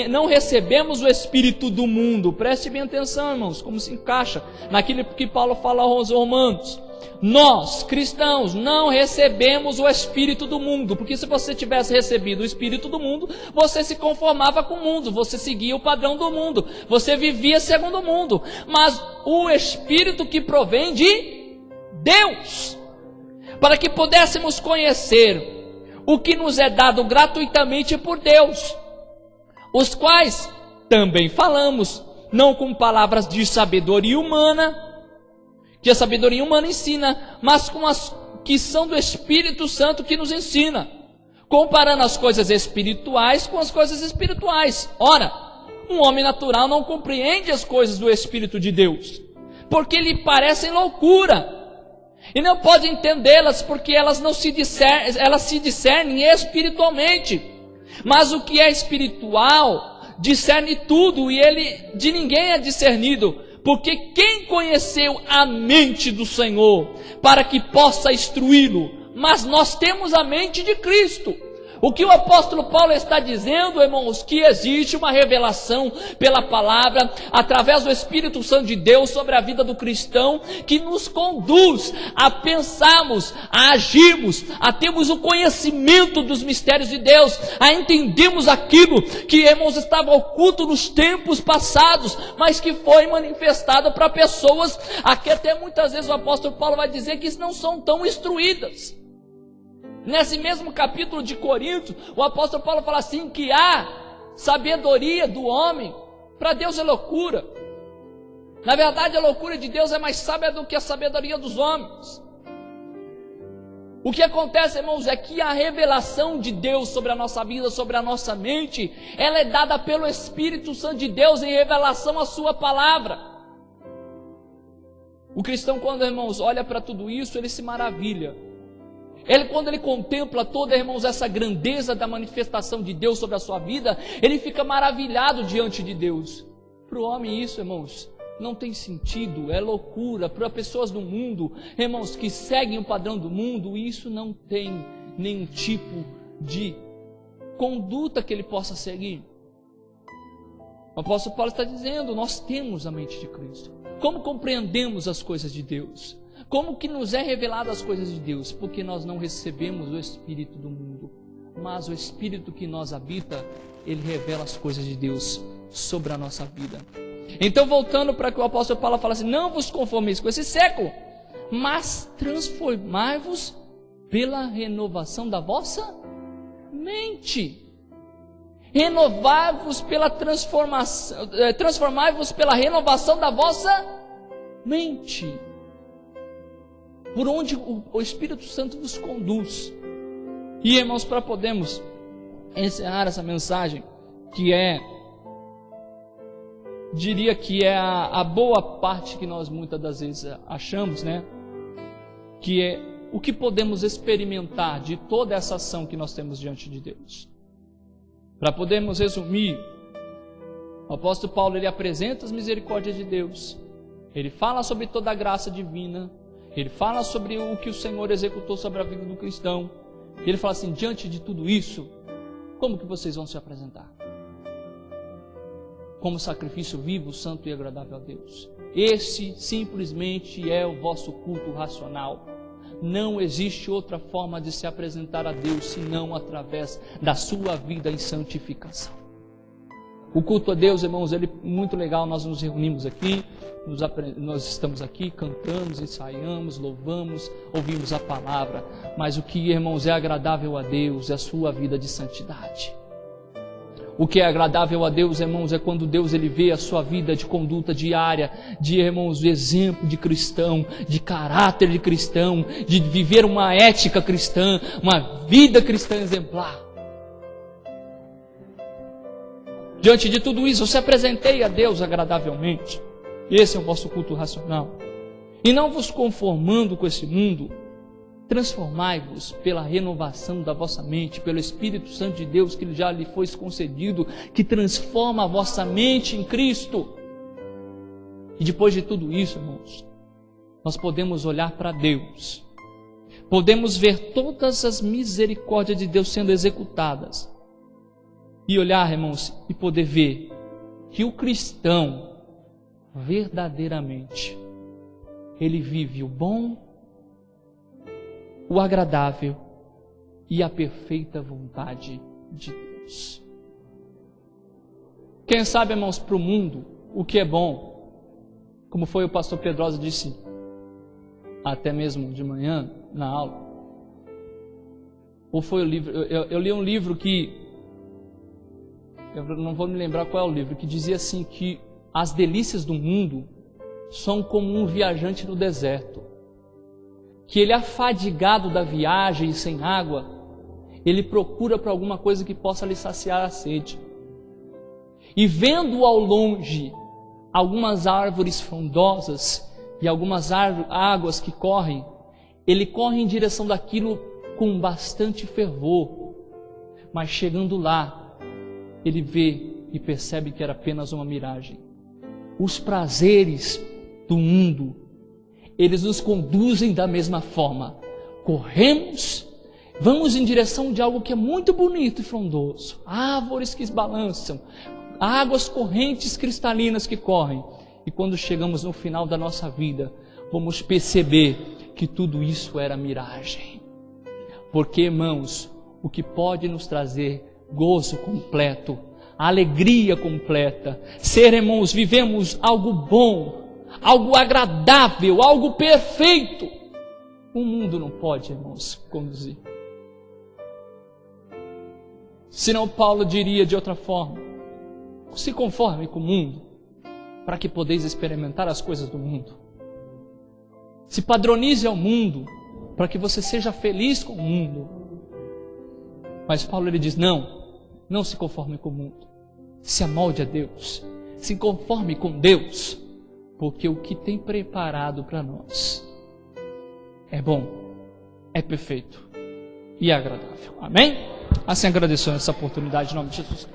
não recebemos o Espírito do mundo. Preste bem atenção, irmãos, como se encaixa naquilo que Paulo fala aos Romanos. Nós, cristãos, não recebemos o Espírito do mundo, porque se você tivesse recebido o Espírito do mundo, você se conformava com o mundo, você seguia o padrão do mundo, você vivia segundo o mundo. Mas o Espírito que provém de Deus, para que pudéssemos conhecer o que nos é dado gratuitamente por Deus, os quais também falamos, não com palavras de sabedoria humana, que a sabedoria humana ensina, mas com as que são do Espírito Santo que nos ensina, comparando as coisas espirituais com as coisas espirituais. Ora, um homem natural não compreende as coisas do Espírito de Deus, porque lhe parecem loucura, e não pode entendê-las, porque elas se discernem espiritualmente. Mas o que é espiritual discerne tudo, e ele de ninguém é discernido, porque quem conheceu a mente do Senhor para que possa instruí-lo? Mas nós temos a mente de Cristo. O que o apóstolo Paulo está dizendo, irmãos, que existe uma revelação pela palavra, através do Espírito Santo de Deus sobre a vida do cristão, que nos conduz a pensarmos, a agirmos, a termos o conhecimento dos mistérios de Deus, a entendermos aquilo que, irmãos, estava oculto nos tempos passados, mas que foi manifestado para pessoas, aqui até muitas vezes o apóstolo Paulo vai dizer que não são tão instruídas. Nesse mesmo capítulo de Coríntios, o apóstolo Paulo fala assim, que a sabedoria do homem, para Deus é loucura. Na verdade, a loucura de Deus é mais sábia do que a sabedoria dos homens. O que acontece, irmãos, é que a revelação de Deus sobre a nossa vida, sobre a nossa mente, ela é dada pelo Espírito Santo de Deus em revelação à sua palavra. O cristão, quando, irmãos, olha para tudo isso, ele se maravilha. Quando ele contempla toda, irmãos, essa grandeza da manifestação de Deus sobre a sua vida, ele fica maravilhado diante de Deus. Para o homem isso, irmãos, não tem sentido, é loucura. Para pessoas do mundo, irmãos, que seguem o padrão do mundo, isso não tem nenhum tipo de conduta que ele possa seguir. O apóstolo Paulo está dizendo, nós temos a mente de Cristo. Como compreendemos as coisas de Deus? Como que nos é revelado as coisas de Deus? Porque nós não recebemos o Espírito do mundo, mas o Espírito que nos habita, ele revela as coisas de Deus sobre a nossa vida. Então, voltando para que o apóstolo Paulo fala assim, não vos conformeis com esse século, mas transformai-vos pela renovação da vossa mente. Renovai-vos pela transformação, transformai-vos pela renovação da vossa mente. Por onde o Espírito Santo vos conduz. E, irmãos, para podermos encerrar essa mensagem, que diria que é a boa parte que nós muitas das vezes achamos, né? Que é o que podemos experimentar de toda essa ação que nós temos diante de Deus. Para podermos resumir, o apóstolo Paulo, ele apresenta as misericórdias de Deus, ele fala sobre toda a graça divina, ele fala sobre o que o Senhor executou sobre a vida do cristão, e ele fala assim, diante de tudo isso, como que vocês vão se apresentar? Como sacrifício vivo, santo e agradável a Deus. Esse simplesmente é o vosso culto racional. Não existe outra forma de se apresentar a Deus senão através da sua vida em santificação. O culto a Deus, irmãos, ele é muito legal. Nós nos reunimos aqui, nós estamos aqui, cantamos, ensaiamos, louvamos, ouvimos a palavra. Mas o que, irmãos, é agradável a Deus é a sua vida de santidade. O que é agradável a Deus, irmãos, é quando Deus ele vê a sua vida de conduta diária, de, irmãos, de exemplo de cristão, de caráter de cristão, de viver uma ética cristã, uma vida cristã exemplar. Diante de tudo isso, eu se apresentei a Deus agradavelmente. Esse é o vosso culto racional. E não vos conformando com esse mundo, transformai-vos pela renovação da vossa mente, pelo Espírito Santo de Deus que já lhe foi concedido, que transforma a vossa mente em Cristo. E depois de tudo isso, irmãos, nós podemos olhar para Deus, podemos ver todas as misericórdias de Deus sendo executadas, e olhar, irmãos, e poder ver que o cristão, verdadeiramente, ele vive o bom, o agradável e a perfeita vontade de Deus. Quem sabe, irmãos, para o mundo, o que é bom, como foi o pastor Pedrosa disse, até mesmo de manhã, na aula, ou foi o livro, eu li um livro que, eu não vou me lembrar qual é o livro, que dizia assim, que as delícias do mundo são como um viajante no deserto, que ele afadigado da viagem sem água, ele procura por alguma coisa que possa lhe saciar a sede. E vendo ao longe algumas árvores frondosas e algumas águas que correm, ele corre em direção daquilo com bastante fervor, mas chegando lá, ele vê e percebe que era apenas uma miragem. Os prazeres do mundo, eles nos conduzem da mesma forma. Corremos, vamos em direção de algo que é muito bonito e frondoso. Árvores que balançam, águas correntes cristalinas que correm. E quando chegamos no final da nossa vida, vamos perceber que tudo isso era miragem. Porque, irmãos, o que pode nos trazer gozo completo, alegria completa, ser, irmãos, vivemos algo bom, algo agradável, algo perfeito, o mundo não pode, irmãos, conduzir. Senão Paulo diria de outra forma, se conforme com o mundo, para que podeis experimentar as coisas do mundo. Se padronize ao mundo, para que você seja feliz com o mundo. Mas Paulo ele diz, não se conforme com o mundo, se amolde a Deus, se conforme com Deus, porque o que tem preparado para nós é bom, é perfeito e agradável. Amém? Assim agradeço essa oportunidade em nome de Jesus.